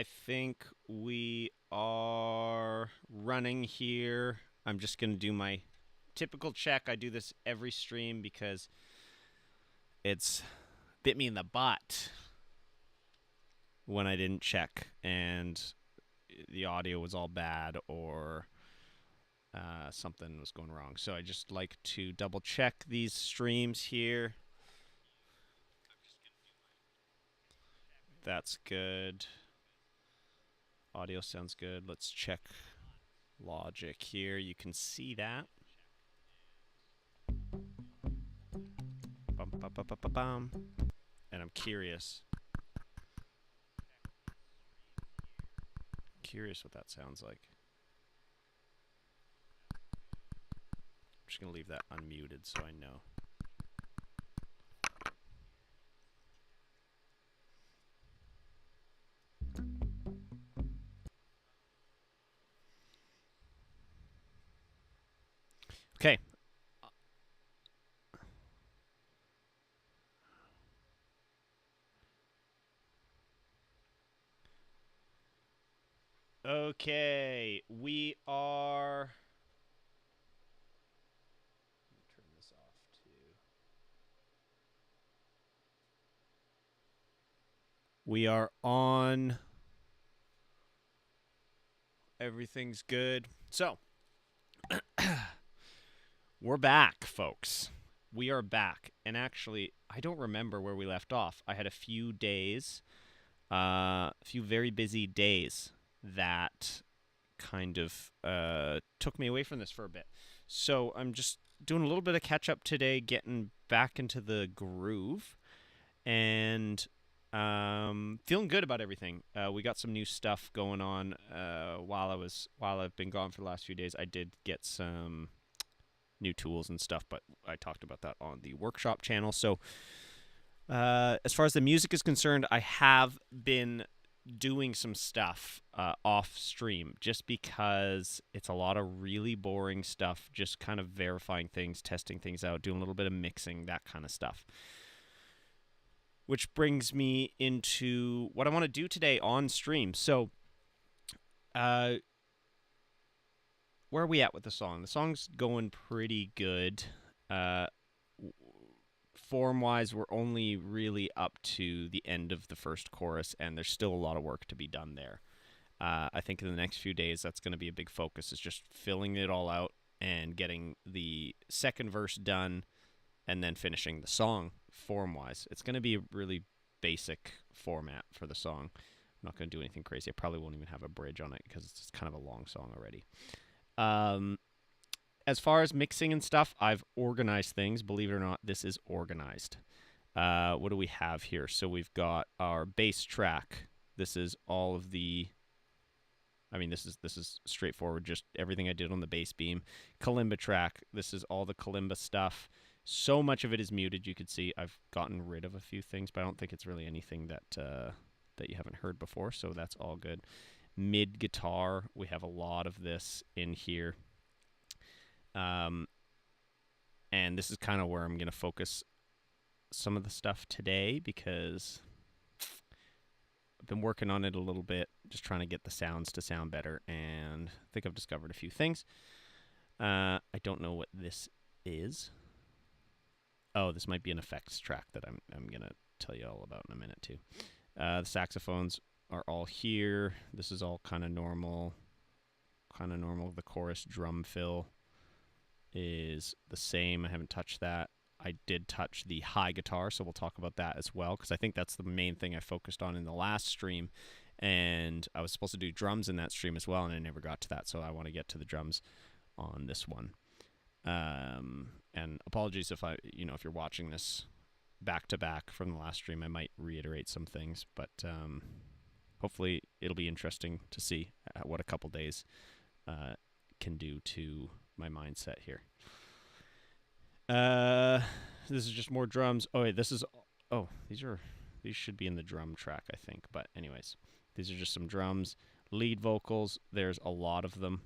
I think we are running here. I'm just going to do my typical check. I do this every stream because it's bit me in the butt when I didn't check and the audio was all bad or something was going wrong. So I just like to double check these streams here. That's good. Audio sounds good. Let's check Logic here. You can see that. Bum, bum, bum, bum, bum, bum. And I'm curious what that sounds like. I'm just going to leave that unmuted so I know. Okay. Okay, we are. Let me turn this off too. We are on. Everything's good. So, we're back, folks. We are back. And actually, I don't remember where we left off. I had a few days, a few very busy days that kind of took me away from this for a bit. So I'm just doing a little bit of catch up today, getting back into the groove, and feeling good about everything. We got some new stuff going on while I've been gone for the last few days. I did get some new tools and stuff, but I talked about that on the workshop channel. So as far as the music is concerned, I have been doing some stuff off stream just because it's a lot of really boring stuff, just kind of verifying things, testing things out, doing a little bit of mixing, that kind of stuff. Which brings me into what I want to do today on stream. So, where are we at with the song? The song's going pretty good. Form-wise, we're only really up to the end of the first chorus, and there's still a lot of work to be done there. I think in the next few days, that's going to be a big focus, is just filling it all out and getting the second verse done and then finishing the song form-wise. It's going to be a really basic format for the song. I'm not going to do anything crazy. I probably won't even have a bridge on it because it's kind of a long song already. As far as mixing and stuff, I've organized things. Believe it or not, this is organized. What do we have here? So we've got our bass track. This is all of the... I mean, this is straightforward, just everything I did on the bass beam. Kalimba track. This is all the kalimba stuff. So much of it is muted. You could see I've gotten rid of a few things, but I don't think it's really anything that you haven't heard before, so that's all good. Mid guitar, we have a lot of this in here. And this is kind of where I'm going to focus some of the stuff today because I've been working on it a little bit, just trying to get the sounds to sound better, and I think I've discovered a few things. I don't know what this is. Oh, this might be an effects track that I'm going to tell you all about in a minute, too. The saxophones are all here. This is all kind of normal. The chorus drum fill is the same. I haven't touched that. I did touch the high guitar, so we'll talk about that as well, because I think that's the main thing I focused on in the last stream, and I was supposed to do drums in that stream as well, and I never got to that, so I want to get to the drums on this one. And apologies if if you're watching this back to back from the last stream, I might reiterate some things, but hopefully it'll be interesting to see what a couple days can do to my mindset here. This is just more drums. Oh wait, these should be in the drum track, I think. But anyways, these are just some drums, lead vocals. There's a lot of them.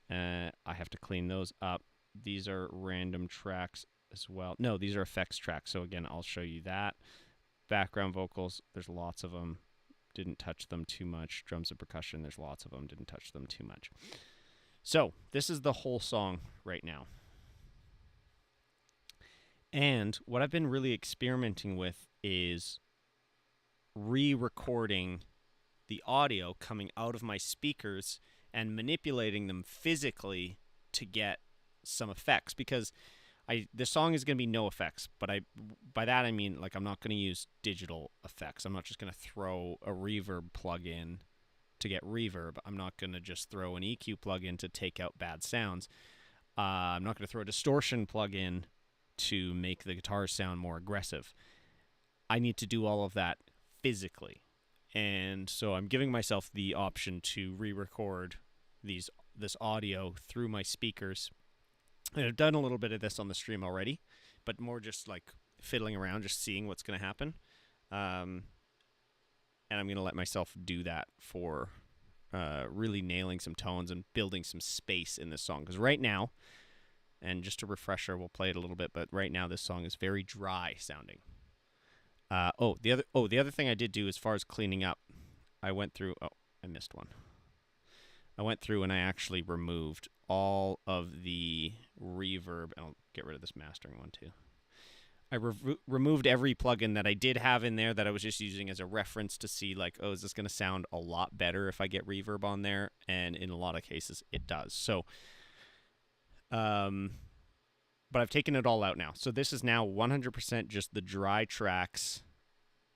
I have to clean those up. These are random tracks as well. No, these are effects tracks. So again, I'll show you that. Background vocals, there's lots of them. Didn't touch them too much. Drums and percussion, there's lots of them. Didn't touch them too much. So this is the whole song right now. And what I've been really experimenting with is re-recording the audio coming out of my speakers and manipulating them physically to get some effects, because the song is going to be no effects, but by that I mean, like, I'm not going to use digital effects. I'm not just going to throw a reverb plug in to get reverb. I'm not going to just throw an EQ plug in to take out bad sounds. I'm not going to throw a distortion plug in to make the guitar sound more aggressive. I need to do all of that physically. And so I'm giving myself the option to re-record this audio through my speakers. And I've done a little bit of this on the stream already, but more just like fiddling around, just seeing what's going to happen. And I'm going to let myself do that for really nailing some tones and building some space in this song. Because right now, and just a refresher, we'll play it a little bit, but right now this song is very dry sounding. The other thing I did do as far as cleaning up, I went through. Oh, I missed one. I went through and I actually removed all of the reverb. And I'll get rid of this mastering one too. I removed every plugin that I did have in there that I was just using as a reference to see, like, oh, is this going to sound a lot better if I get reverb on there? And in a lot of cases, it does. So, but I've taken it all out now. So this is now 100% just the dry tracks,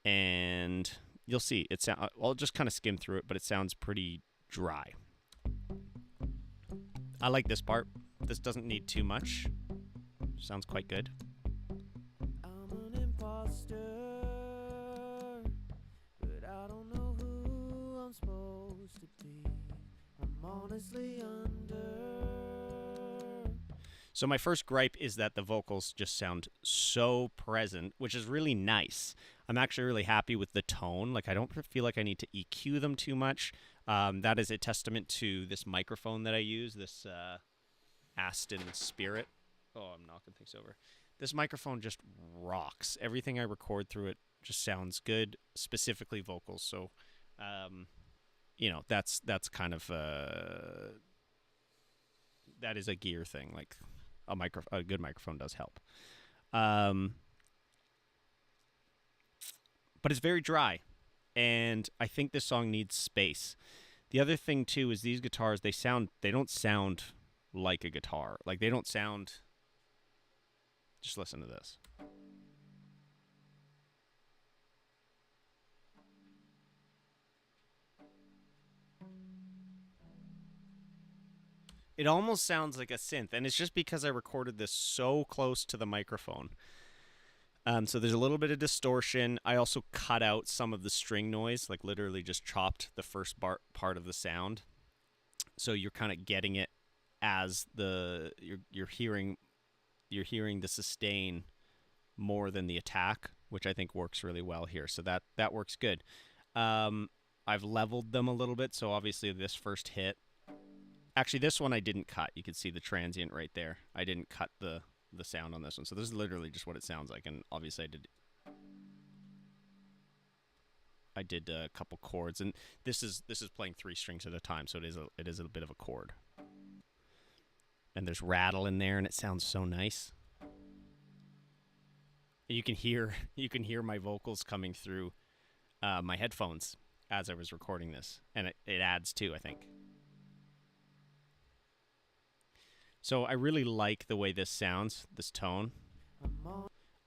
and you'll see. I'll just kind of skim through it, but it sounds pretty dry. I like this part. This doesn't need too much. Sounds quite good. I'm an imposter, but I don't know who I'm supposed to be. I'm honestly under. So my first gripe is that the vocals just sound so present, which is really nice. I'm actually really happy with the tone. Like, I don't feel like I need to EQ them too much. That is a testament to this microphone that I use, this Aston Spirit. Oh, I'm knocking things over. This microphone just rocks. Everything I record through it just sounds good, specifically vocals. So, that's kind of that is a gear thing. Like, a good microphone does help. But it's very dry, and I think this song needs space. The other thing too is these guitars, they don't sound like a guitar. Like, they don't sound. Just listen to this. It almost sounds like a synth, and it's just because I recorded this so close to the microphone. So there's a little bit of distortion. I also cut out some of the string noise, like literally just chopped the first part of the sound. So you're kind of getting it as you're hearing the sustain more than the attack, which I think works really well here. So that works good. I've leveled them a little bit, so obviously this first hit. Actually, this one I didn't cut. You can see the transient right there. I didn't cut the sound on this one. So this is literally just what it sounds like. And obviously I did a couple chords. And this is playing 3 strings at a time, so it is a bit of a chord. And there's rattle in there, and it sounds so nice. You can hear my vocals coming through my headphones as I was recording this. And it adds too, I think. So I really like the way this sounds, this tone.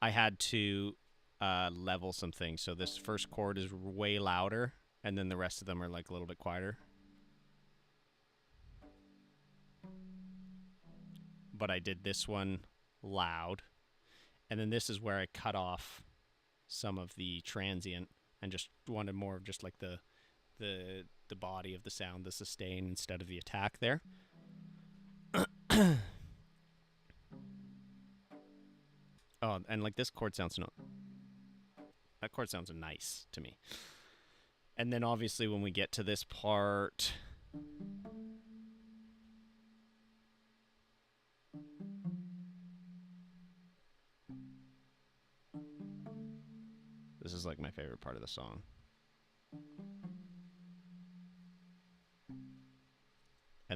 I had to level some things. So this first chord is way louder, and then the rest of them are like a little bit quieter. But I did this one loud. And then this is where I cut off some of the transient and just wanted more of just like the body of the sound, the sustain instead of the attack there. Oh, and like this chord sounds that chord sounds nice to me. And then obviously when we get to this part, this is like my favorite part of the song.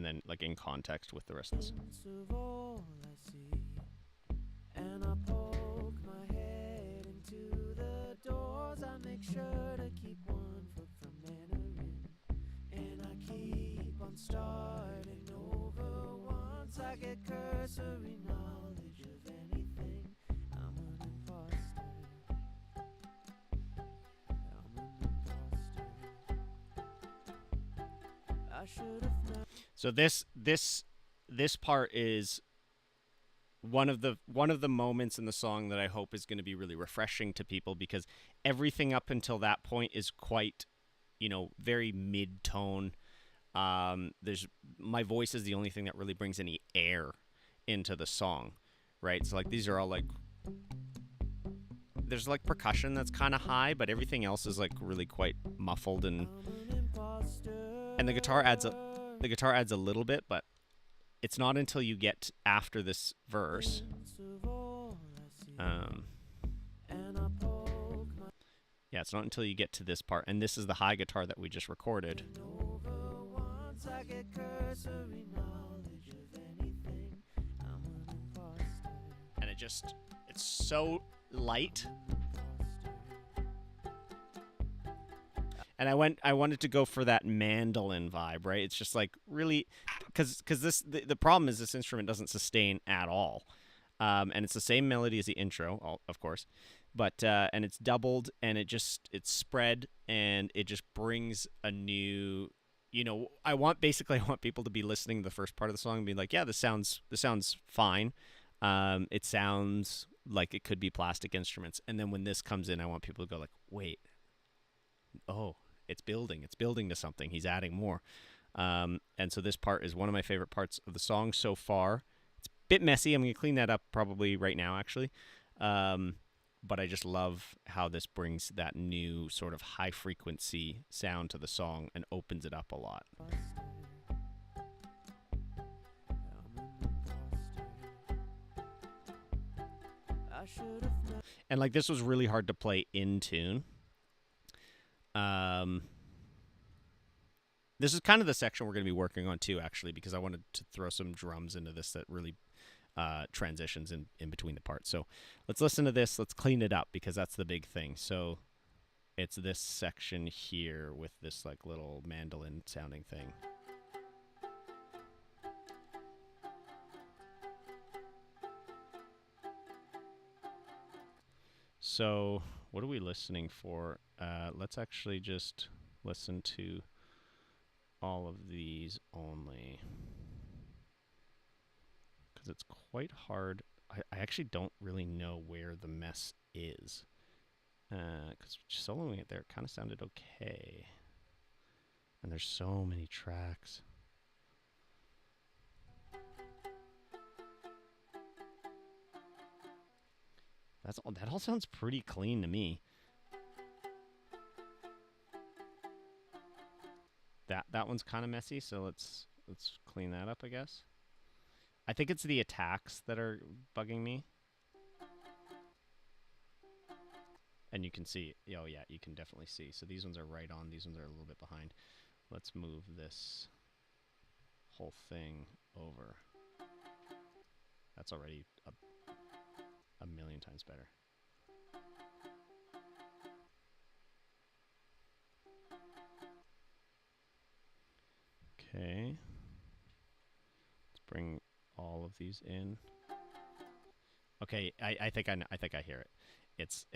and then like in context with the rest of the song. Of all I see, and I poke my head into the doors. I make sure to keep 1 foot from entering, and I keep on starting over. Once I get cursory knowledge of anything, I'm an imposter. I'm an imposter. I should have known. So this part is one of the moments in the song that I hope is going to be really refreshing to people, because everything up until that point is quite, very mid-tone. There's my voice is the only thing that really brings any air into the song, right? So like these are all like there's like percussion that's kind of high, but everything else is like really quite muffled, and the guitar adds a little bit, but it's not until you get after this verse. Yeah, it's not until you get to this part, and this is the high guitar that we just recorded. And it's so light. And I wanted to go for that mandolin vibe, right? It's just like really, because the problem is this instrument doesn't sustain at all, and it's the same melody as the intro, of course, but and it's doubled, and it's spread, and it just brings a new, I want people to be listening to the first part of the song and be like, yeah, this sounds fine, it sounds like it could be plastic instruments, and then when this comes in, I want people to go like, wait, oh, it's building to something. He's adding more. And so this part is one of my favorite parts of the song so far. It's a bit messy. I'm going to clean that up probably right now, actually. But I just love how this brings that new sort of high frequency sound to the song and opens it up a lot. And like this was really hard to play in tune. This is kind of the section we're going to be working on too, actually, because I wanted to throw some drums into this that really transitions in between the parts. So let's listen to this. Let's clean it up, because that's the big thing. So it's this section here with this like little mandolin sounding thing. So what are we listening for? Let's actually just listen to all of these only, because it's quite hard. I actually don't really know where the mess is, because soloing it there, it kind of sounded okay, and there's so many tracks. That all sounds pretty clean to me. That one's kind of messy, so let's clean that up, I guess. I think it's the attacks that are bugging me. And you can see, oh yeah, you can definitely see. So these ones are right on, these ones are a little bit behind. Let's move this whole thing over. That's already a million times better. Okay. Let's bring all of these in. Okay, I think I hear it. It's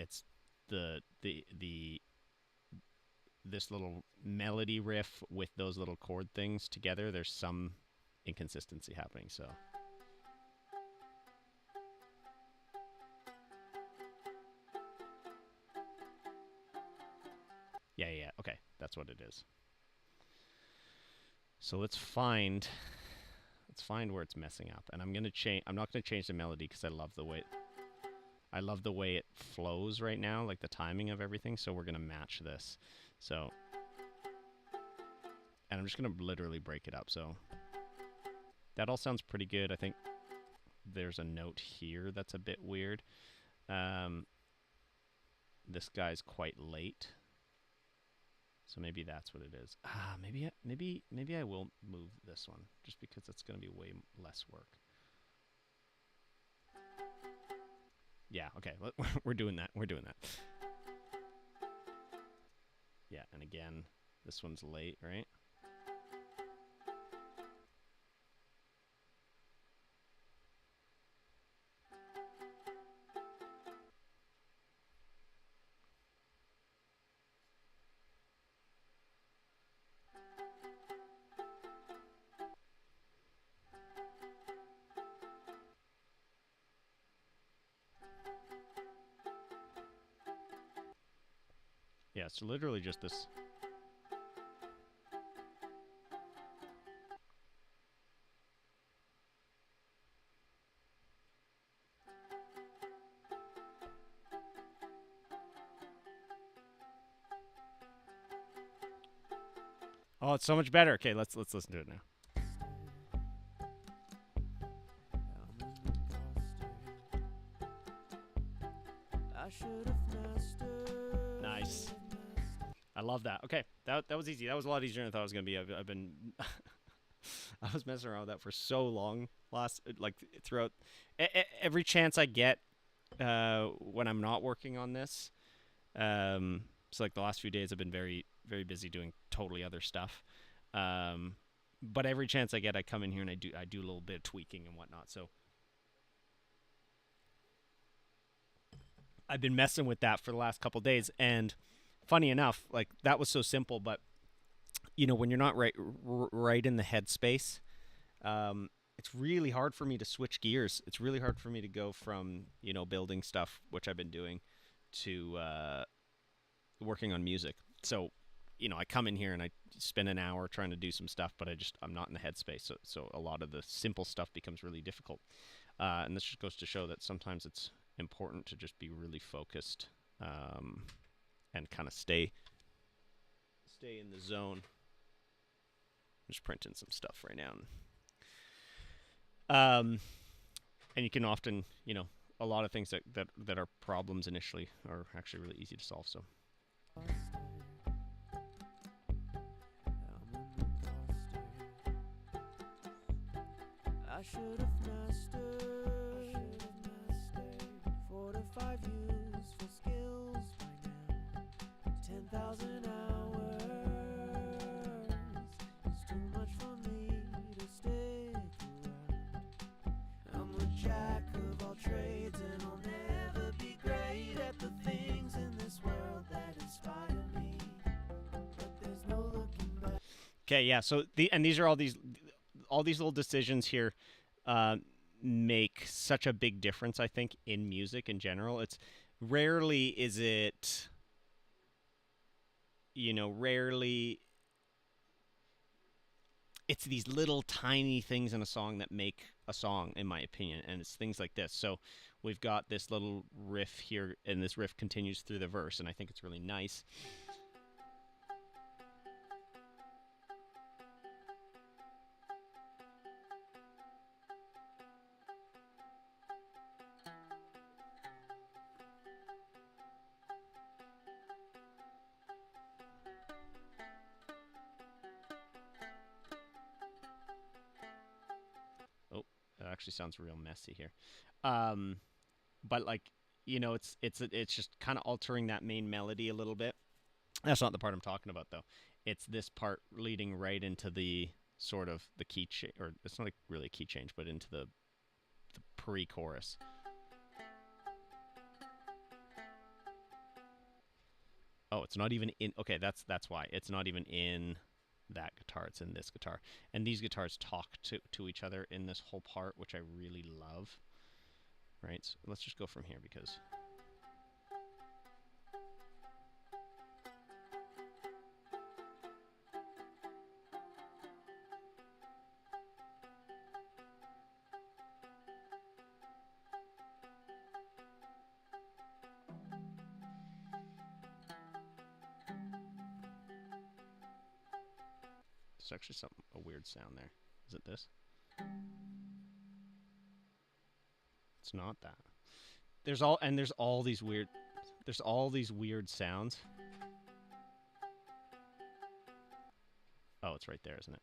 this little melody riff with those little chord things together. There's some inconsistency happening, so. Yeah, okay, that's what it is. So let's find where it's messing up, and I'm not gonna change the melody because I love the way it flows right now, like the timing of everything. So we're gonna match this. So, and I'm just gonna literally break it up. So that all sounds pretty good. I think there's a note here that's a bit weird. This guy's quite late. So maybe that's what it is. Maybe I will move this one just because it's going to be way less work. Yeah, okay. We're doing that. We're doing that. Yeah, and again, this one's late, right? Yeah, it's literally just this. Oh, it's so much better. Okay, let's listen to it now. Nice. I love that. Okay, that was easy. That was a lot easier than I thought it was gonna be. I've been I was messing around with that for so long throughout every chance I get when I'm not working on this. So like the last few days I've been very busy doing totally other stuff. But every chance I get, I come in here and I do a little bit of tweaking and whatnot. So I've been messing with that for the last couple days, and funny enough, like that was so simple, but when you're not right in the headspace, it's really hard for me to switch gears. It's really hard for me to go from building stuff, which I've been doing, to working on music. So I come in here and I spend an hour trying to do some stuff, but I'm not in the headspace. So a lot of the simple stuff becomes really difficult. And this just goes to show that sometimes it's important to just be really focused and kind of stay in the zone. I'm just printing some stuff right now. And you can often, a lot of things that are problems initially are actually really easy to solve. So. I should have mastered 4 to 5 useful skills by now. 10,000 hours is too much for me to stick around. I'm a jack of all trades and I'll never be great at the things in this world that inspire me. But there's no looking back. Okay, yeah. So these are all these little decisions here make such a big difference, I think, in music in general. It's rarely it's these little tiny things in a song that make a song, in my opinion, and it's things like this. So we've got this little riff here, and this riff continues through the verse, and I think it's really nice. Actually sounds real messy here, but it's just kind of altering that main melody a little bit. That's not the part I'm talking about though. It's this part leading right into the sort of the key change, or it's not really a key change, but into the pre-chorus. Oh, it's not even in. Okay, that's why it's not even in that guitar. It's in this guitar, and these guitars talk to each other in this whole part, which I really love. Right, so let's just go from here because there's actually a weird sound there. Is it this? It's not that. There's all these weird sounds. Oh, it's right there, isn't it?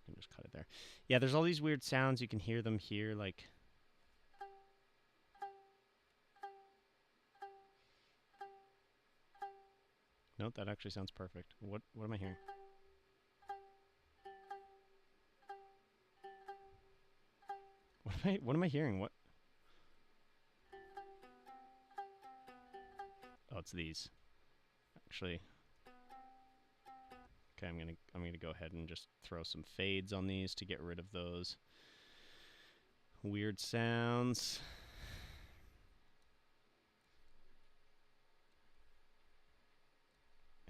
You can just cut it there. Yeah, there's all these weird sounds. You can hear them here, like... Nope, that actually sounds perfect. What am I hearing? What am I hearing? What? Oh, it's these. Actually, okay, I'm gonna go ahead and just throw some fades on these to get rid of those weird sounds.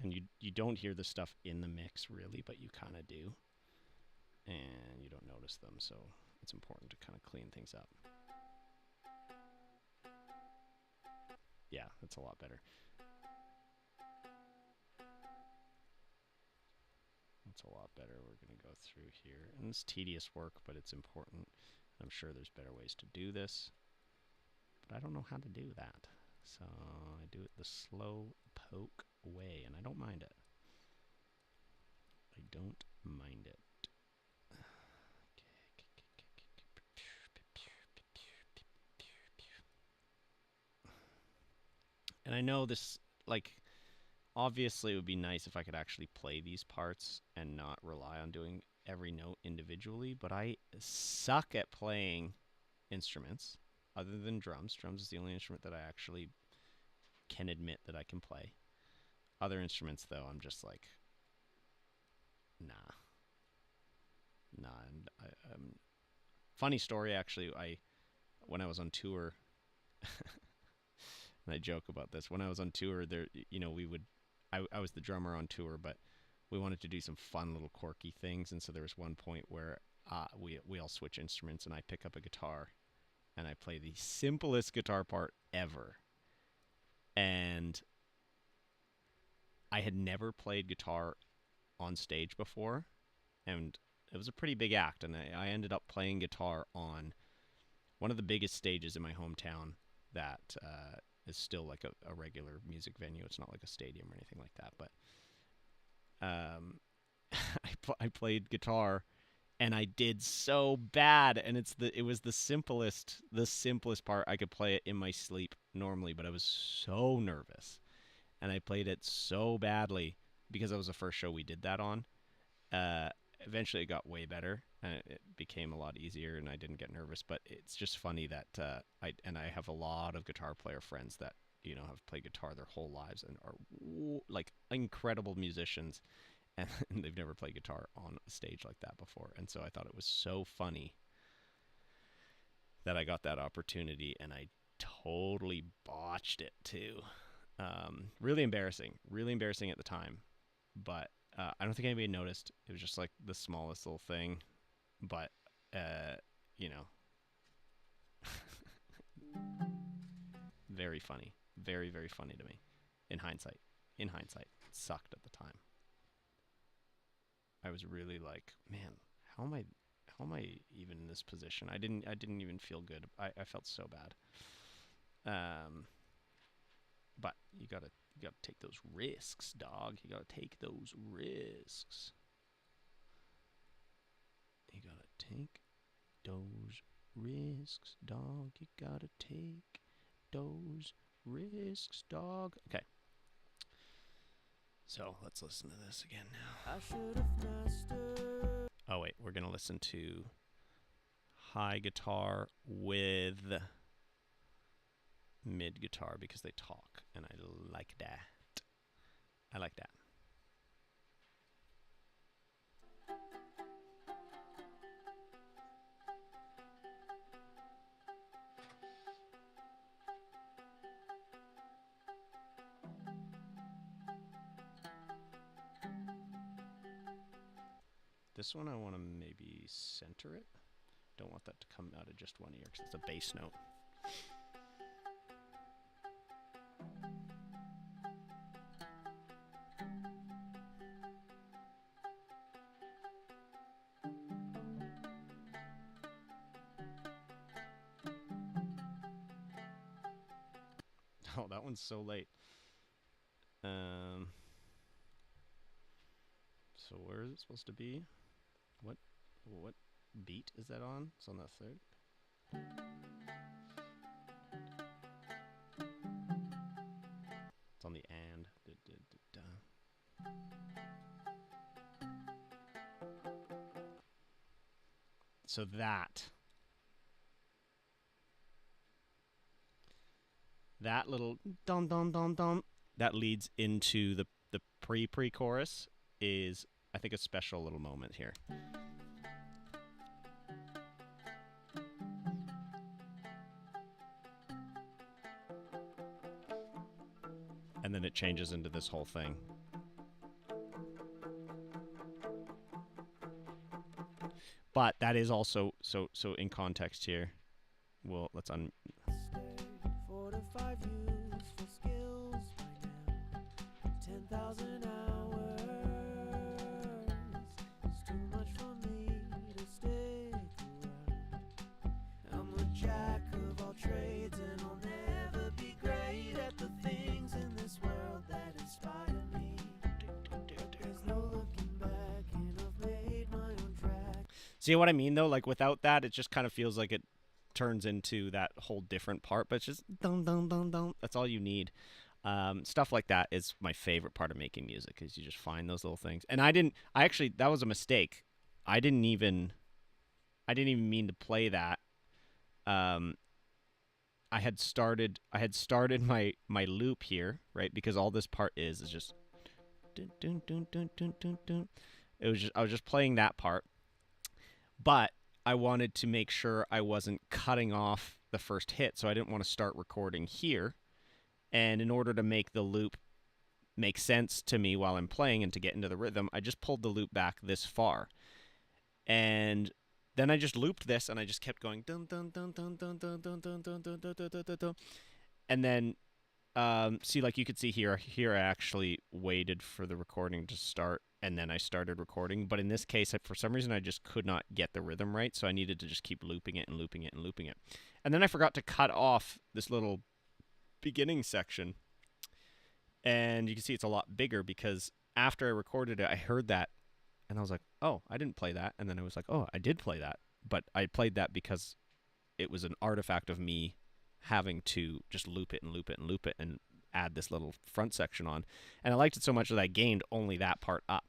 And you don't hear the stuff in the mix really, but you kind of do. And you don't notice them, so it's important to kind of clean things up. Yeah, that's a lot better. That's a lot better. We're going to go through here. And it's tedious work, but it's important. I'm sure there's better ways to do this. But I don't know how to do that. So I do it the slow poke way, and I don't mind it. I don't mind it. And I know this, like, obviously it would be nice if I could actually play these parts and not rely on doing every note individually, but I suck at playing instruments other than drums. Drums is the only instrument that I actually can admit that I can play. Other instruments, though, I'm just like, nah. And funny story, actually, when I was on tour, and I joke about this. When I was on tour, there, I was the drummer on tour, but we wanted to do some fun little quirky things, and so there was one point where we all switch instruments, and I pick up a guitar, and I play the simplest guitar part ever. And I had never played guitar on stage before, and it was a pretty big act, and I ended up playing guitar on one of the biggest stages in my hometown that is still like a regular music venue. It's not like a stadium or anything like that, but I played guitar, and I did so bad, and it was the simplest part. I could play it in my sleep normally, but I was so nervous, and I played it so badly because that was the first show we did that on. Eventually, it got way better, and it became a lot easier, and I didn't get nervous. But it's just funny that I have a lot of guitar player friends that have played guitar their whole lives and are like incredible musicians, and they've never played guitar on a stage like that before. And so I thought it was so funny that I got that opportunity, and I totally botched it too. Really embarrassing at the time, but I don't think anybody noticed. It was just like the smallest little thing, but very funny, very funny to me. In hindsight, it sucked at the time. I was really like, man, how am I even in this position? I didn't even feel good. I felt so bad. But you gotta take those risks, dog. You gotta take those risks. You gotta take those risks, dog. You gotta take those risks, dog. Okay. So let's listen to this again now. I should have mastered. Oh wait, we're gonna listen to high guitar with mid guitar because they talk, and I like that. I like that. This one I want to maybe center it. Don't want that to come out of just one ear because it's a bass note. Oh, that one's so late. So where is it supposed to be? What beat is that on? It's on the third. It's on the and. So that little dum dum dum dum that leads into the pre-chorus is, I think, a special little moment here. And then it changes into this whole thing. But that is also so in context here. Well, let's 4 to 5 useful skills by now. 10,000 hours. It's too much for me to stick around. I'm a jack of all trades and I'll never be great at the things in this world that inspire me. There's no looking back and I've made my own track. See what I mean though? Like without that, it just kind of feels like it turns into that whole different part, but it's just dum dum dum dum. That's all you need. Stuff like that is my favorite part of making music, is you just find those little things. And I actually, that was a mistake. I didn't even mean to play that. I had started my loop here, right? Because all this part is just dun, dun, dun, dun, dun, dun, dun. I was just playing that part. But I wanted to make sure I wasn't cutting off the first hit, so I didn't want to start recording here. And in order to make the loop make sense to me while I'm playing and to get into the rhythm, I just pulled the loop back this far. And then I just looped this and I just kept going dun dun dun dun dun dun dun dun dun dun dun dun dun dun. And then see, like you could see here I actually waited for the recording to start and then I started recording. But in this case, for some reason, I just could not get the rhythm right, so I needed to just keep looping it and looping it and looping it. And then I forgot to cut off this little beginning section. And you can see it's a lot bigger because after I recorded it, I heard that and I was like, oh, I didn't play that. And then I was like, oh, I did play that. But I played that because it was an artifact of me having to just loop it and loop it and loop it and add this little front section on. And I liked it so much that I gained only that part up.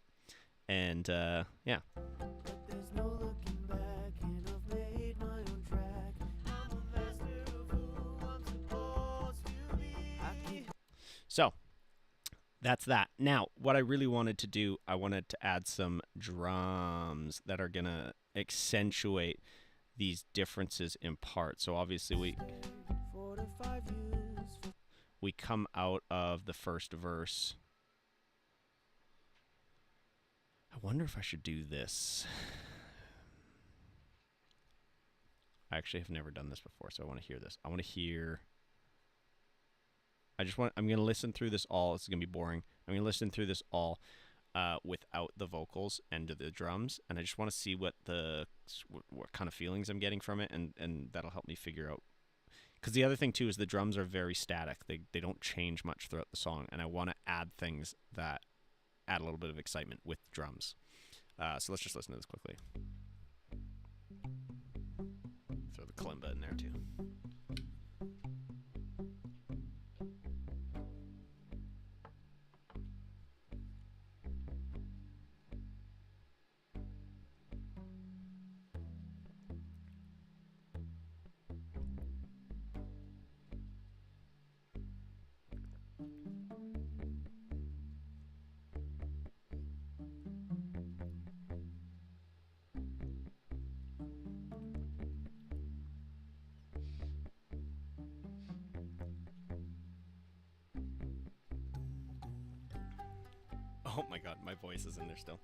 And yeah. But there's no looking back and I've made my own track. I'm a master of who I'm supposed to be. So that's that. Now, what I really wanted to do, I wanted to add some drums that are going to accentuate these differences in parts. So obviously we come out of the first verse. I wonder if I should do this. I actually have never done this before, so I want to hear this. I'm going to listen through this all. It's going to be boring. I'm going to listen through this all without the vocals and the drums, and I just want to see what kind of feelings I'm getting from it, and that'll help me figure out. Because the other thing too is the drums are very static. They don't change much throughout the song, and I want to add things that add a little bit of excitement with drums. So let's just listen to this quickly. Throw the kalimba in there too. Oh my god, my voice is in there still.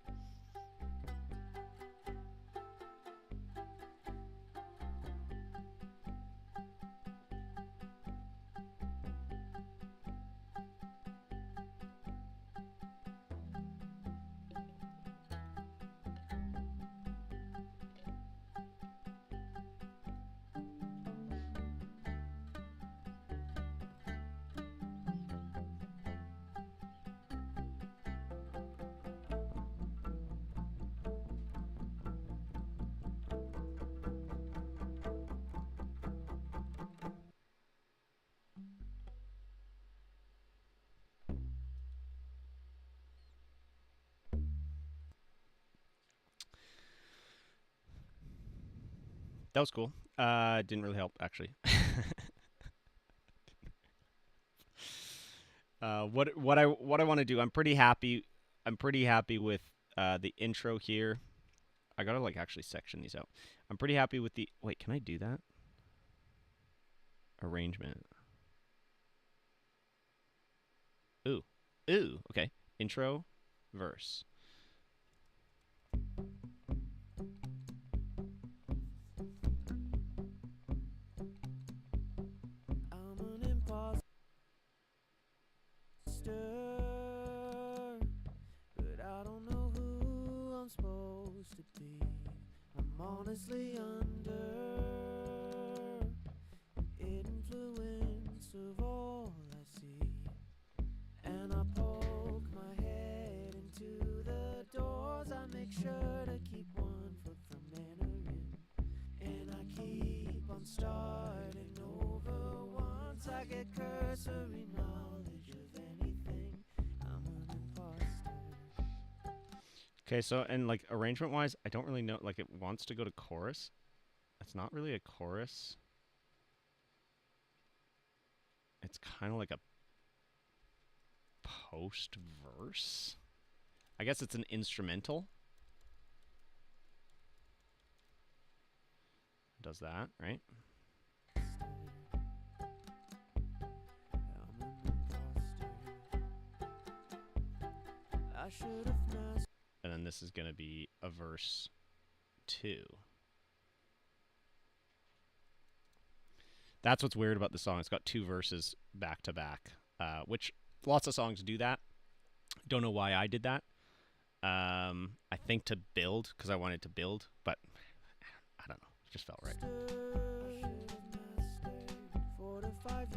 That was cool. Didn't really help actually. What I want to do? I'm pretty happy. I'm pretty happy with the intro here. I gotta like actually section these out. I'm pretty happy with the. Wait, can I do that? Arrangement. Ooh, ooh. Okay. Intro, verse. I'm an imposter, but I don't know who I'm supposed to be. I'm honestly under influence of all I see, and I poke my head into the doors. I make sure to keep 1 foot from entering, and I keep on starting over. Once I get cursory knowledge of anything, I'm an imposter. Okay, so and like arrangement wise, I don't really know. Like it wants to go to chorus. It's not really a chorus. It's kind of like a post verse. I guess it's an instrumental. Does that, right? I'm an imposter. I should have mastered. And then this is going to be a verse 2. That's what's weird about the song. It's got 2 verses back to back, which lots of songs do that. Don't know why I did that. I think to build, because I wanted to build, but I don't know. It just felt right. I should have mastered 4 to 5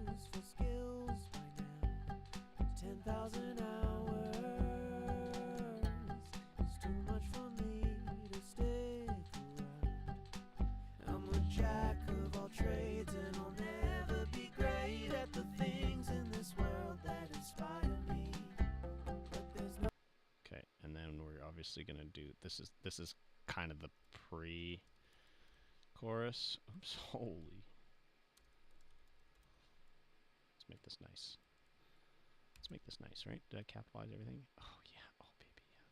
useful skills by now. 10,000 hours is too much for me to stick around. I'm a jack of all trades, and I'll never be great at the things in this world that inspire me. But there's no Okay, and then we're obviously gonna do this is kind of the pre-chorus. Oops, holy. Let's make this nice. Let's make this nice, right? Did I capitalize everything? Oh yeah, oh baby, yeah.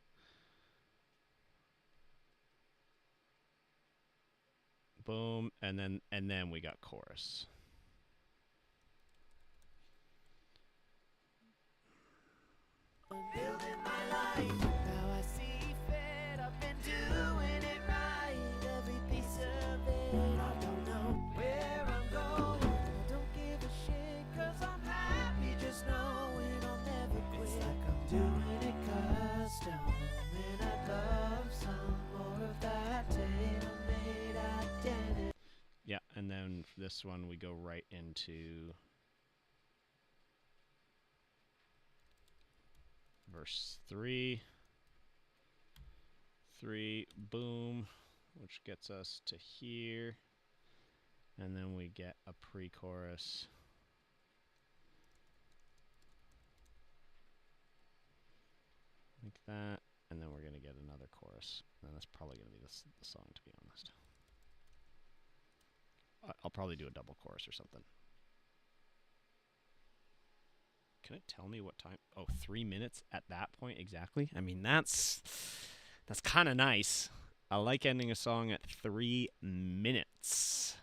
Boom, and then we got chorus. building my life. Now I see fit, I've been doing it right. Every piece of it, I don't know where I'm going. I don't give a shit, cause I'm happy just knowing I'll never quit. It's like I'm doing it custom, and I'd love some more of that tailor-made identity. Yeah, and then for this one we go right into verse 3. 3, boom, which gets us to here. And then we get a pre-chorus. Like that. And then we're going to get another chorus. And that's probably going to be the song, to be honest. I'll probably do a double chorus or something. Can it tell me what time? Oh, 3 minutes at that point exactly? I mean, that's kind of nice. I like ending a song at 3 minutes.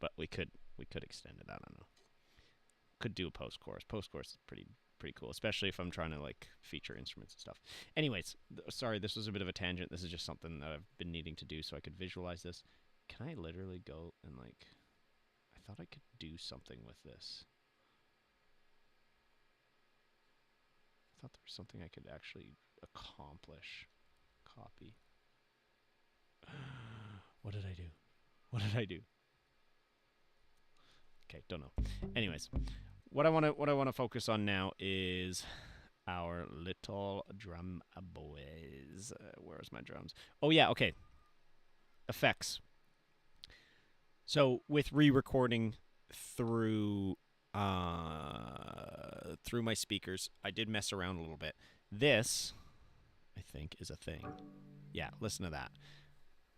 But we could extend it. I don't know. Could do a post chorus. Post chorus is pretty cool, especially if I'm trying to like feature instruments and stuff. Anyways, sorry, this was a bit of a tangent. This is just something that I've been needing to do so I could visualize this. Can I literally go and like? I thought I could do something with this. I thought there was something I could actually accomplish. Copy. What did I do? What did I do? Okay, don't know. Anyways, what I want to focus on now is our little drum boys. Where's my drums? Oh yeah, okay. Effects. So with re-recording through my speakers, I did mess around a little bit. This, I think, is a thing. Yeah, listen to that.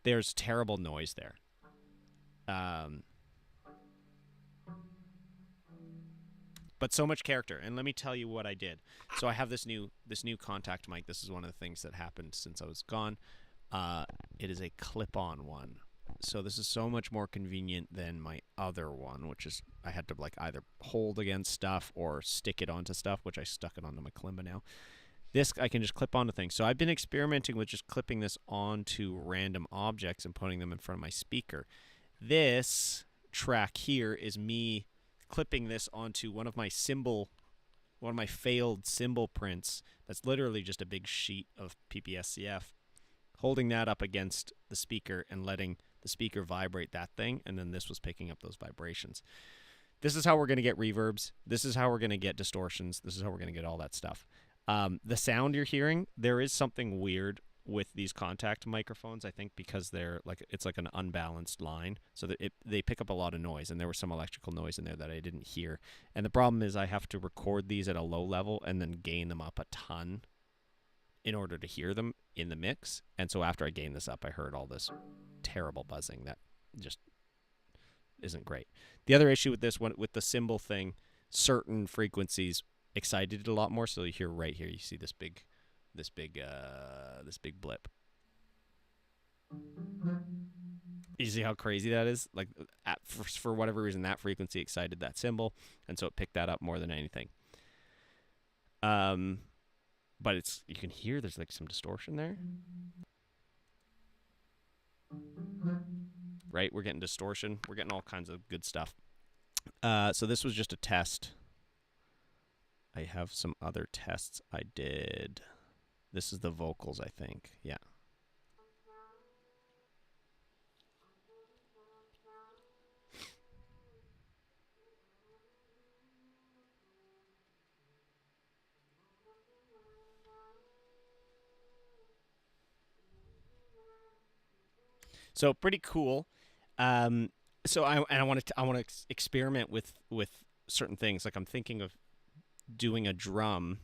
there's terrible noise there. Um, but so much character. And let me tell you what I did. So I have this new contact mic. This is one of the things that happened since I was gone. It is a clip-on one. So this is so much more convenient than my other one, which is I had to like either hold against stuff or stick it onto stuff, which I stuck it onto my kalimba now. This I can just clip onto things. So I've been experimenting with just clipping this onto random objects and putting them in front of my speaker. This track here is me clipping this onto one of my failed cymbal prints. That's literally just a big sheet of PPSCF, holding that up against the speaker and letting the speaker vibrate that thing, and then this was picking up those vibrations. This is how we're going to get reverbs. This is how we're going to get distortions. This is how we're going to get all that stuff. The sound you're hearing, there is something weird with these contact microphones, I think, because it's like an unbalanced line, so that they pick up a lot of noise, and there was some electrical noise in there that I didn't hear. And the problem is I have to record these at a low level and then gain them up a ton in order to hear them in the mix. And so after I gained this up, I heard all this terrible buzzing that just isn't great. The other issue with this one, with the cymbal thing, certain frequencies excited it a lot more. So you hear right here, you see this big blip. You see how crazy that is? Like for whatever reason, that frequency excited that cymbal, and so it picked that up more than anything. But you can hear there's like some distortion there. Right? We're getting distortion. We're getting all kinds of good stuff. So this was just a test. I have some other tests I did. This is the vocals, I think. Yeah. So pretty cool. So I want to experiment with certain things. Like I'm thinking of doing a drum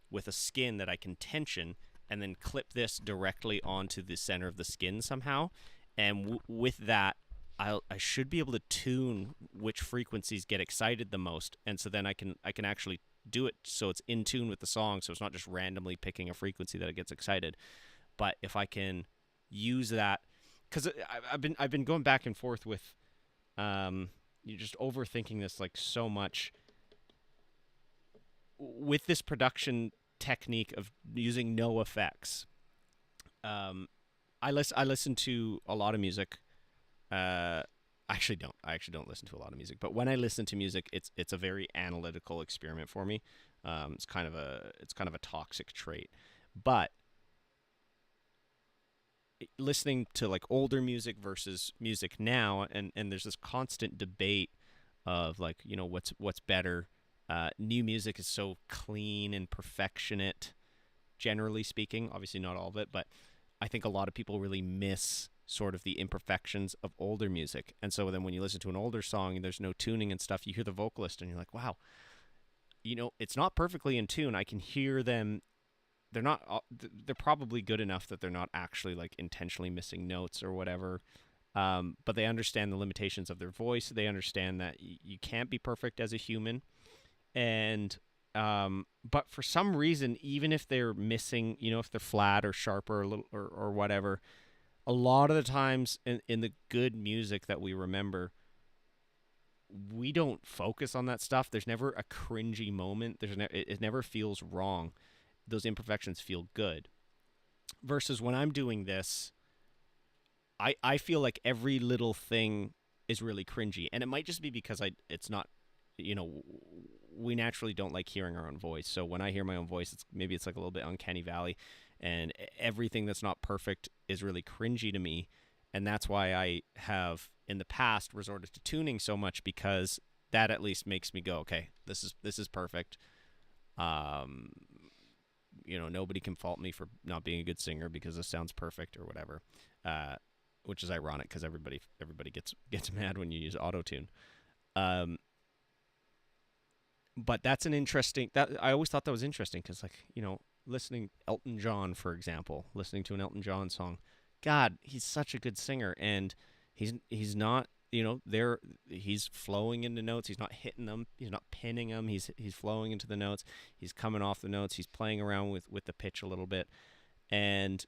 with a skin that I can tension and then clip this directly onto the center of the skin somehow. And with that, I should be able to tune which frequencies get excited the most, and so then I can actually do it so it's in tune with the song, so it's not just randomly picking a frequency that it gets excited. But if I can use that, because I've been going back and forth with you're just overthinking this like so much with this production technique of using no effects. I listen to a lot of music. I actually don't listen to a lot of music, but when I listen to music, it's a very analytical experiment for me. It's kind of a toxic trait, but listening to like older music versus music now, and there's this constant debate of like, you know, what's better. New music is so clean and perfectionate, generally speaking. Obviously not all of it, but I think a lot of people really miss sort of the imperfections of older music. And so then when you listen to an older song and there's no tuning and stuff, you hear the vocalist and you're like, wow, you know, it's not perfectly in tune. I can hear them. They're probably good enough that they're not actually like intentionally missing notes or whatever. But they understand the limitations of their voice. They understand that you can't be perfect as a human. And but for some reason, even if they're missing, you know, if they're flat or sharp or a little or whatever, a lot of the times in the good music that we remember, we don't focus on that stuff. There's never a cringy moment. It never feels wrong. Those imperfections feel good. Versus when I'm doing this, I feel like every little thing is really cringy. And it might just be because it's not, you know, we naturally don't like hearing our own voice. So when I hear my own voice, maybe it's like a little bit uncanny valley, and everything that's not perfect is really cringy to me. And that's why I have in the past resorted to tuning so much, because that at least makes me go, okay, this is perfect. You know, nobody can fault me for not being a good singer because this sounds perfect or whatever. Which is ironic because everybody gets mad when you use auto-tune. But that's an interesting, that I always thought that was interesting because, like, you know, listening Elton John, for example, listening to an Elton John song, God, he's such a good singer, and he's not, you know, there. He's flowing into notes. He's not hitting them. He's not pinning them. He's flowing into the notes. He's coming off the notes. He's playing around with the pitch a little bit, and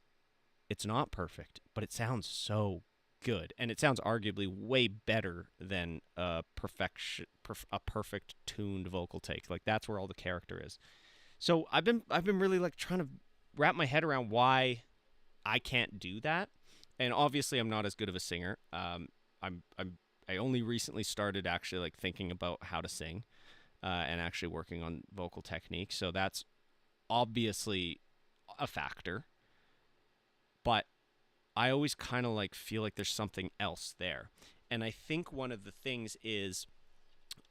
it's not perfect, but it sounds so good, and it sounds arguably way better than a perfect tuned vocal take. Like that's where all the character is. So I've been really like trying to wrap my head around why I can't do that. And obviously, I'm not as good of a singer. I only recently started actually like thinking about how to sing and actually working on vocal technique. So that's obviously a factor. But I always kind of like feel like there's something else there. And I think one of the things is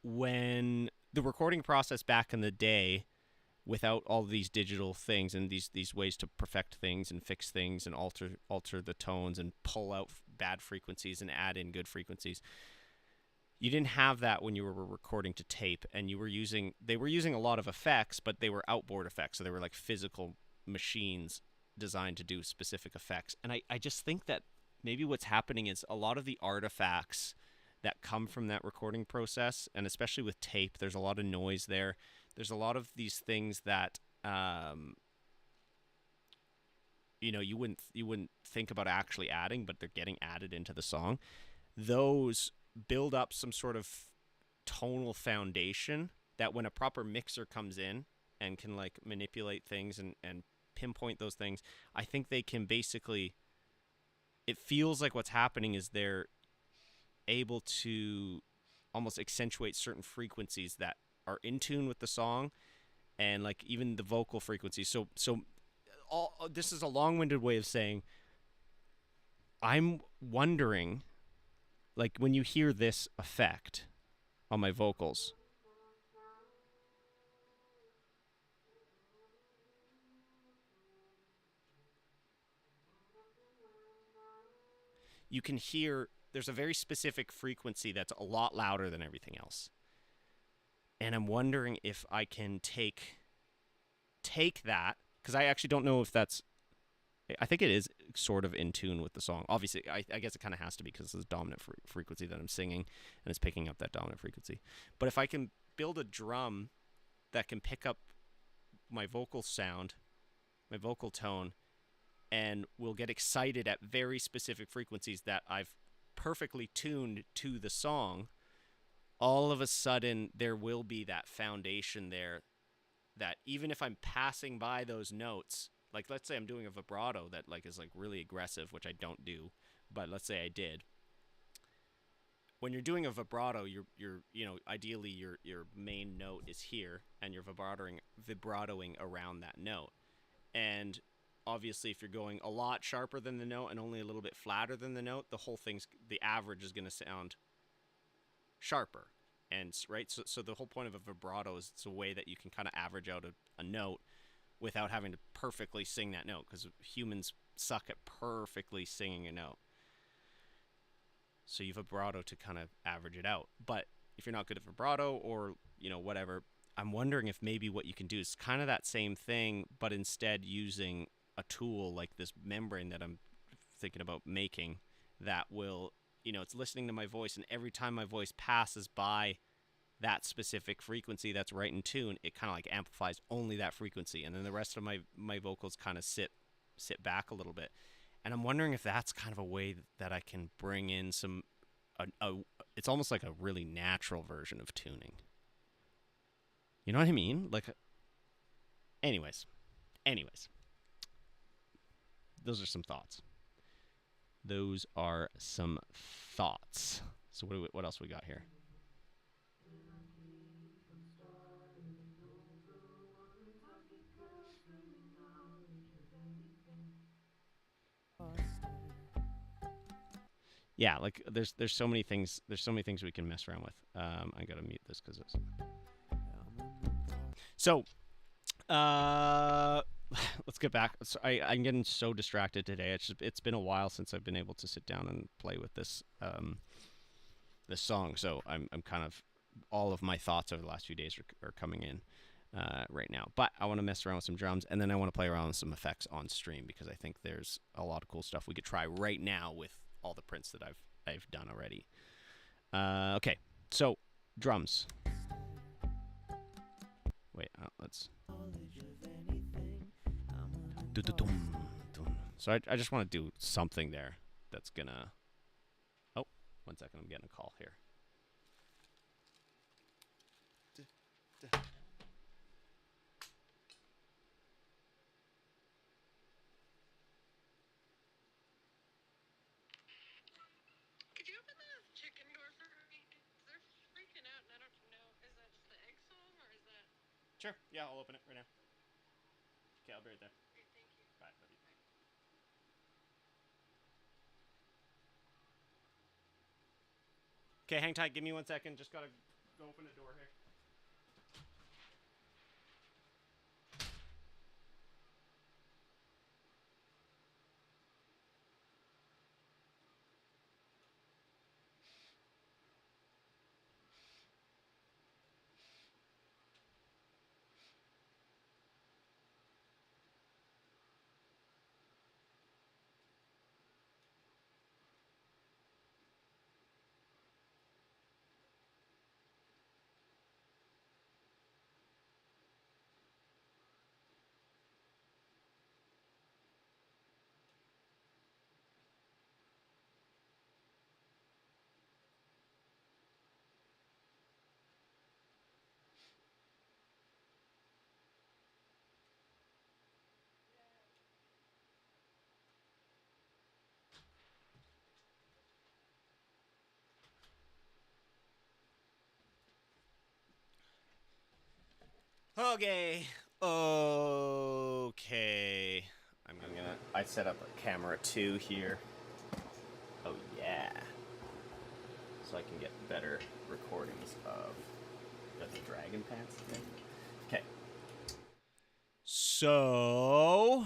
when the recording process back in the day, without all these digital things and these ways to perfect things and fix things and alter the tones and pull out bad frequencies and add in good frequencies, you didn't have that when you were recording to tape, and they were using a lot of effects, but they were outboard effects, so they were like physical machines designed to do specific effects. And I just think that maybe what's happening is a lot of the artifacts that come from that recording process, and especially with tape, there's a lot of noise there. There's a lot of these things that you wouldn't think about actually adding, but they're getting added into the song. Those build up some sort of tonal foundation that when a proper mixer comes in and can like manipulate things and pinpoint those things, I think they can basically, it feels like what's happening is they're able to almost accentuate certain frequencies that are in tune with the song, and like even the vocal frequencies. So all this is a long-winded way of saying I'm wondering, like when you hear this effect on my vocals, you can hear there's a very specific frequency that's a lot louder than everything else. And I'm wondering if I can take that, because I actually don't know if that's, I think it is sort of in tune with the song. Obviously, I guess it kind of has to be because it's a dominant frequency that I'm singing, and it's picking up that dominant frequency. But if I can build a drum that can pick up my vocal sound, my vocal tone, and will get excited at very specific frequencies that I've perfectly tuned to the song, all of a sudden there will be that foundation there that even if I'm passing by those notes, like let's say I'm doing a vibrato that like is like really aggressive, which I don't do, but let's say I did. When you're doing a vibrato, you're ideally your main note is here, and you're vibratoing around that note. And obviously, if you're going a lot sharper than the note and only a little bit flatter than the note, the average is going to sound sharper. And right, so the whole point of a vibrato is it's a way that you can kind of average out a note without having to perfectly sing that note, because humans suck at perfectly singing a note. So you vibrato to kind of average it out. But if you're not good at vibrato, or whatever, I'm wondering if maybe what you can do is kind of that same thing, but instead using a tool like this membrane that I'm thinking about making, that will, it's listening to my voice, and every time my voice passes by that specific frequency that's right in tune, it kind of like amplifies only that frequency, and then the rest of my vocals kind of sit back a little bit. And I'm wondering if that's kind of a way that I can bring in it's almost like a really natural version of tuning. You know what I mean? Like, anyways, those are some thoughts. So what else we got here? Yeah, like there's so many things. There's so many things we can mess around with. I gotta mute this because it's so. Let's get back. So I'm getting so distracted today. It's been a while since I've been able to sit down and play with this song. So I'm kind of, all of my thoughts over the last few days are coming in. right now. But I want to mess around with some drums, and then I want to play around with some effects on stream because I think there's a lot of cool stuff we could try right now with all the prints that I've done already. Okay, so drums. Wait, let's. So I just want to do something there that's gonna. Oh, 1 second, I'm getting a call here. Could you open the chicken door for me? They're freaking out, and I don't know. Is that just the egg song, or is that? Sure. Yeah, I'll open it right now. Okay, I'll be right there. Okay, thank you. Bye. Love you. Okay, hang tight. Give me 1 second. Just gotta go open the door here. Okay. Okay. I set up a camera 2 here. Oh yeah. So I can get better recordings of the dragon pants thing. Okay. So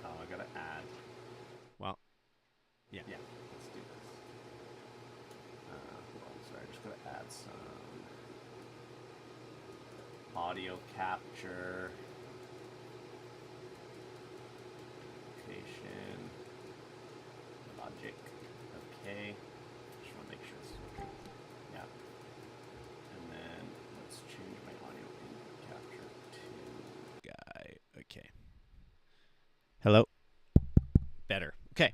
I gotta add. Well, yeah. Let's do this. Hold on, sorry. I just gotta add some audio capture. Location. Logic. Okay. Just want to make sure this is working. Yeah. And then let's change my audio input capture to guy. Okay. Hello. Better. Okay.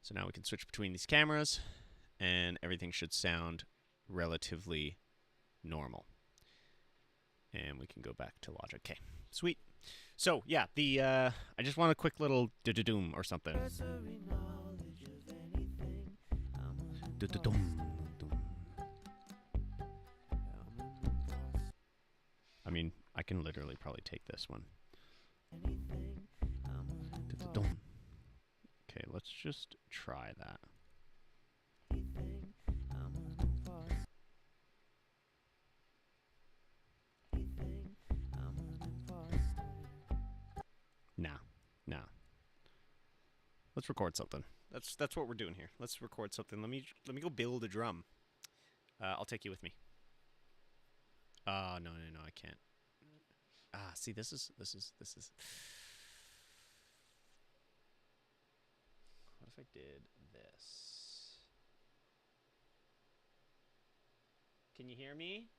So now we can switch between these cameras, and everything should sound relatively normal. And we can go back to Logic. Okay. Sweet. So yeah, the I just want a quick little doom or something. I mean, I can literally probably take this one. Okay, let's just try that. Nah. Let's record something. That's what we're doing here. Let's record something. Let me go build a drum. I'll take you with me. No, I can't. See, this is. What if I did this? Can you hear me?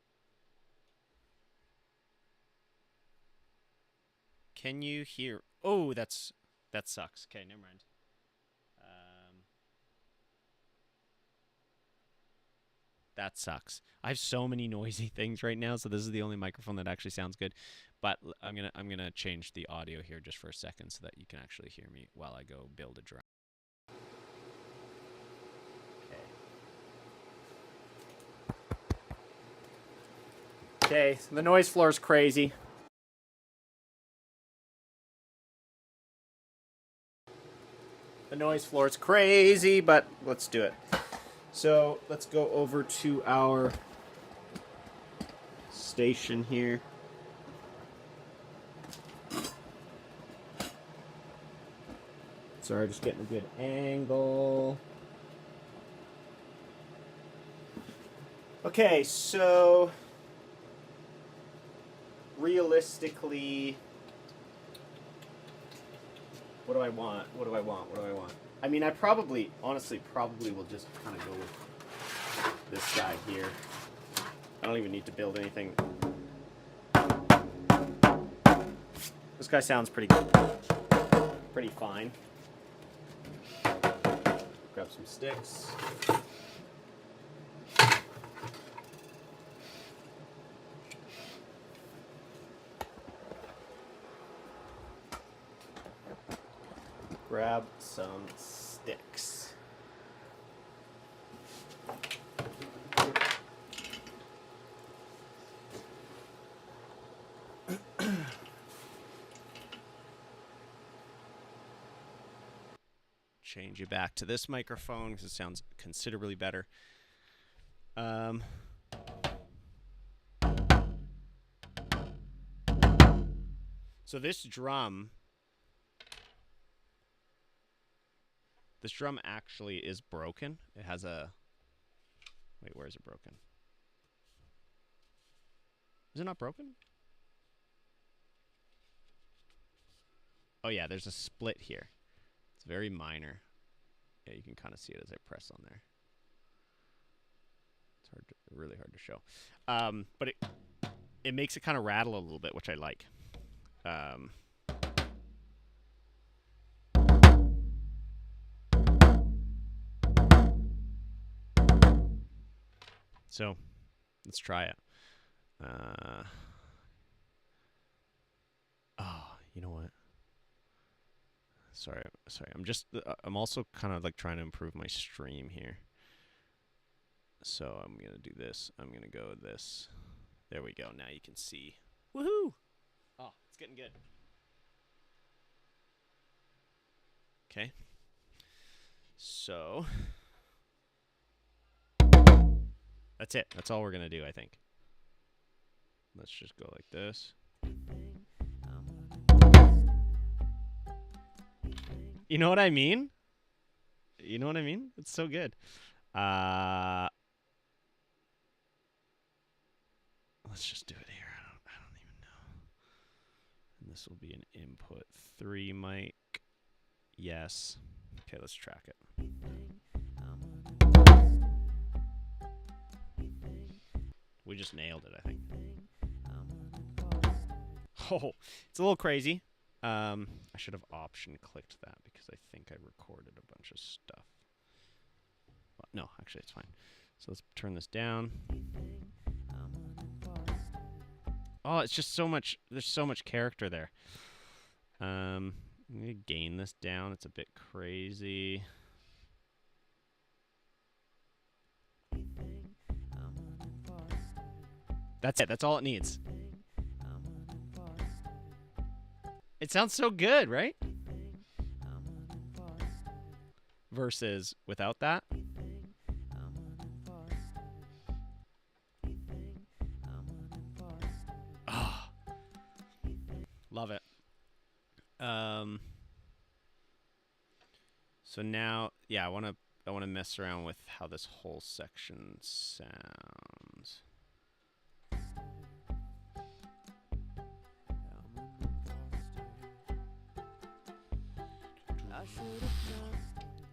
Can you hear? Oh, that sucks. Okay, never mind. That sucks. I have so many noisy things right now, so this is the only microphone that actually sounds good. But I'm gonna change the audio here just for a second so that you can actually hear me while I go build a drum. Okay, so the noise floor is crazy. The noise floor is crazy, but let's do it. So let's go over to our station here. Sorry, just getting a good angle. Okay, so realistically, what do I want? What do I want? What do I want? I mean, I probably, honestly, probably will just kind of go with this guy here. I don't even need to build anything. This guy sounds pretty good. Pretty fine. Grab some sticks. Grab some sticks. Change you back to this microphone because it sounds considerably better. So this drum actually is broken. It has a... Wait, where is it broken? Is it not broken? Oh yeah, there's a split here. It's very minor. Yeah, you can kind of see it as I press on there. It's hard to, really hard to show. But it makes it kind of rattle a little bit, which I like. So let's try it. Oh, you know what? Sorry. I'm also kind of like trying to improve my stream here. So I'm going to do this. I'm going to go with this. There we go. Now you can see. Woohoo! Oh, it's getting good. Okay. So that's it. That's all we're going to do, I think. Let's just go like this. You know what I mean? You know what I mean? It's so good. Let's just do it here. I don't even know. And this will be an input 3 mic. Yes. Okay, let's track it. We just nailed it, I think. Oh, it's a little crazy. I should have option clicked that because I think I recorded a bunch of stuff. Well, no, actually, it's fine. So let's turn this down. Oh, it's just so much. There's so much character there. I'm gonna gain this down. It's a bit crazy. That's it. That's all it needs. It sounds so good, right? Versus without that. Oh, love it. So now, yeah, I want to mess around with how this whole section sounds.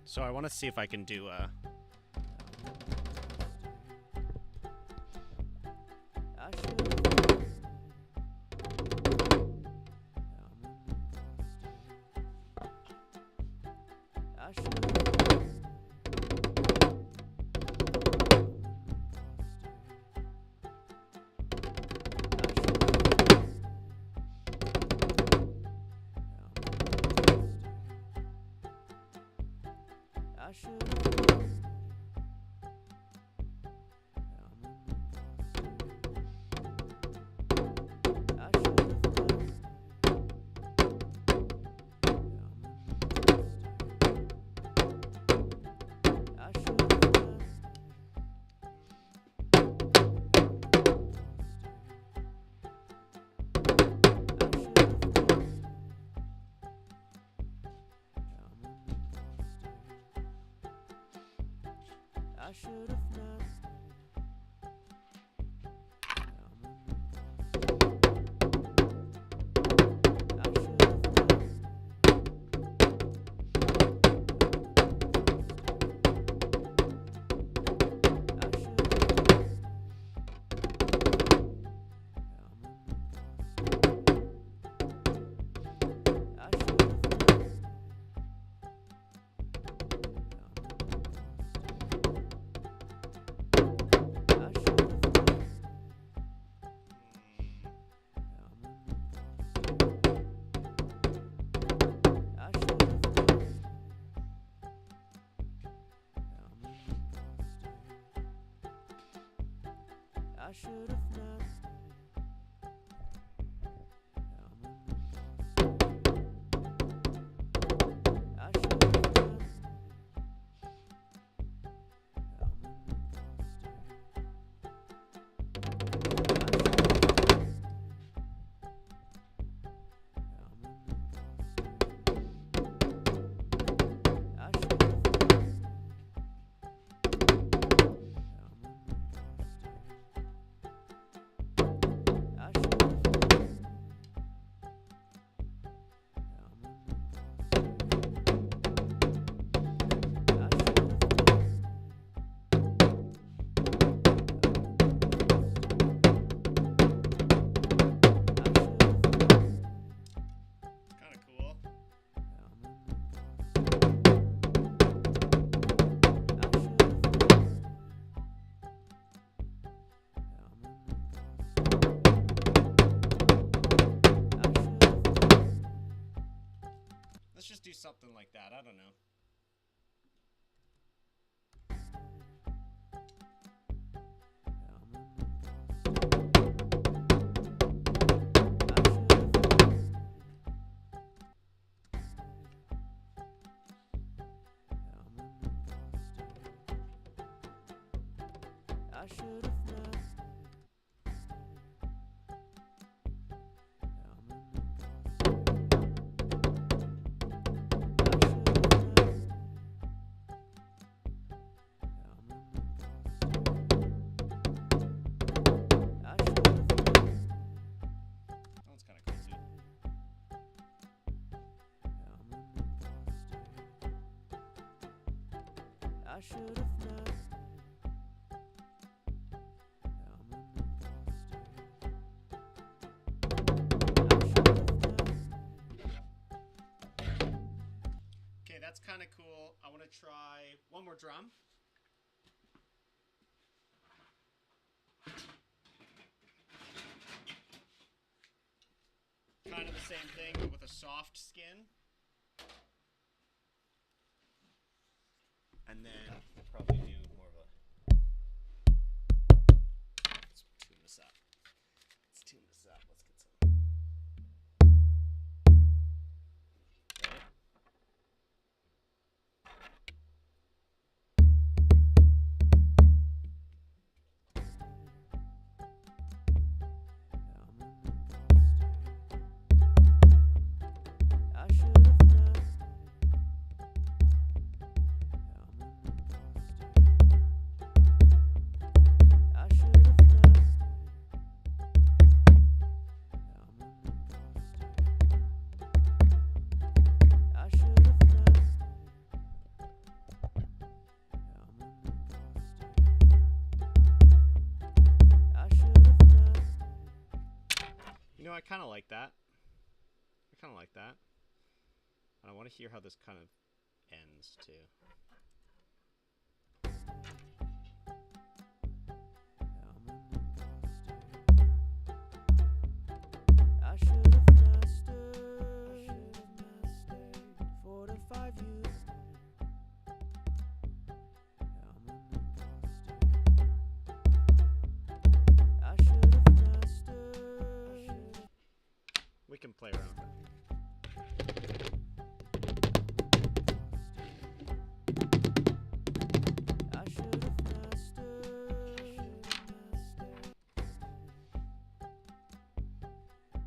So I want to see if I can do a... I should something like that. I don't know. I should have known. I'm an That one's kind of cool too. I should have known. I'm an imposter. Okay, that's kind of cool. I want to try one more drum. Kind of the same thing, but with a soft skin. And then we'll probably do more of a... Let's tune this up. Let's tune this up. Let's get some... Right? I should have known. I should have known. I should have known. I should have known. You know, I kind of like that. I kind of like that. And I want to hear how this kind of ends, too. I should have mastered 4 to 5 years. I'm an imposter. I should have mastered. We can play around with that. I should have mastered.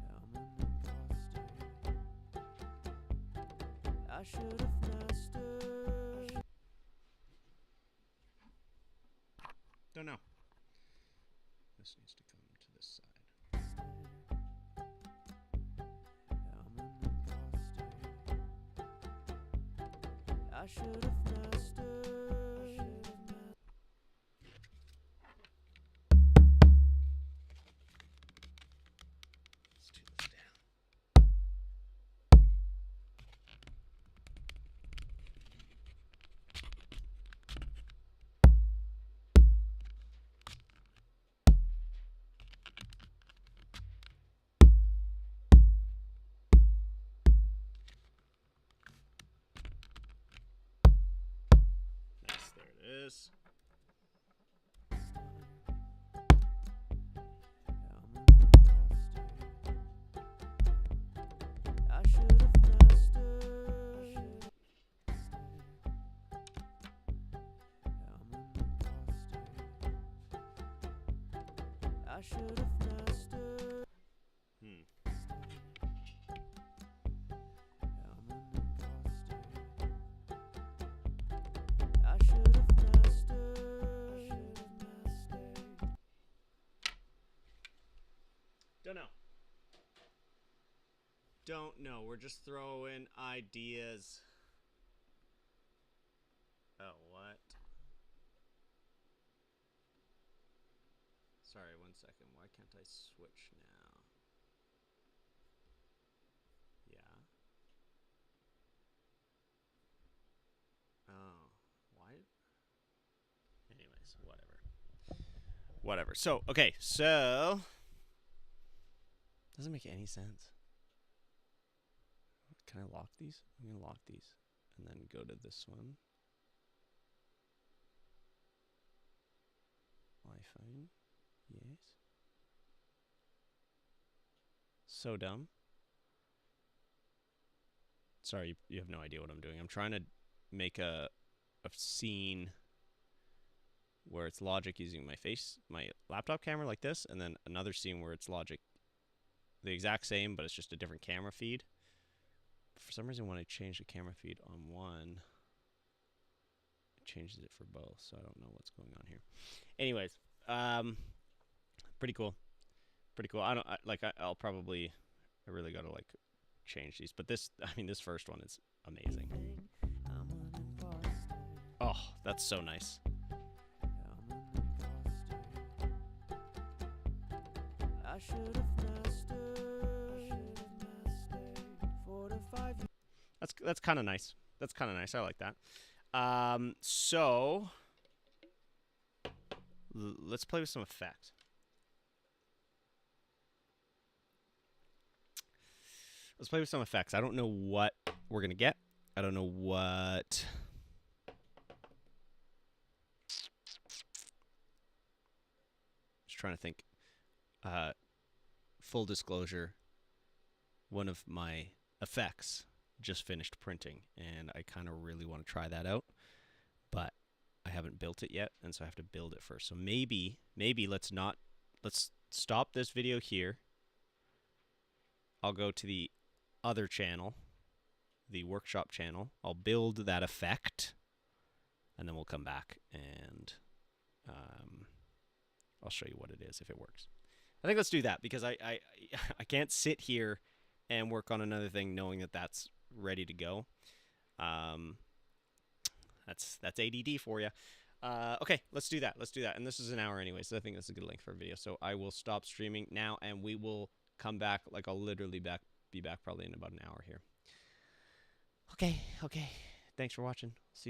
I'm an imposter. I should have mastered. Don't know. This needs to come to this side. I'm an imposter. I should have mastered. Let's tune this down. Nice, there it is. I'm an imposter. I should have mastered. I'm an imposter. I should have mastered. Hmm. I'm an imposter. I should have mastered. Don't know. Don't know. We're just throwing ideas. Oh, what? Sorry, 1 second. Why can't I switch now? Yeah. Oh, why? Anyways, whatever. Whatever. So, okay, so doesn't make any sense. Can I lock these? I'm gonna lock these and then go to this one. Wi-Fi. Yes. So dumb. Sorry, you have no idea what I'm doing. I'm trying to make a scene where it's Logic using my laptop camera like this, and then another scene where it's Logic the exact same, but it's just a different camera feed. For some reason, when I change the camera feed on one, it changes it for both, so I don't know what's going on here. Anyways, pretty cool. Pretty cool. I'll probably, I really gotta like change these, but this first one is amazing. I'm an imposter. Oh, that's so nice. I'm an imposter. I should have mastered 4 to 5 years. That's kind of nice. That's kind of nice. I like that. So let's play with some effects. Let's play with some effects. I don't know what we're gonna get. I don't know what. Just trying to think. Full disclosure. One of my effects just finished printing, and I kind of really want to try that out, but I haven't built it yet, and so I have to build it first. So maybe let's stop this video here. I'll go to the other channel, the workshop channel. I'll build that effect, and then we'll come back and I'll show you what it is if it works. I think let's do that, because I can't sit here and work on another thing knowing that that's ready to go. That's ADD for you. Okay, let's do that. Let's do that. And this is an hour anyway, so I think that's a good length for a video. So I will stop streaming now, and we will come back. Like, I'll literally be back probably in about an hour here. Okay. Thanks for watching. See you.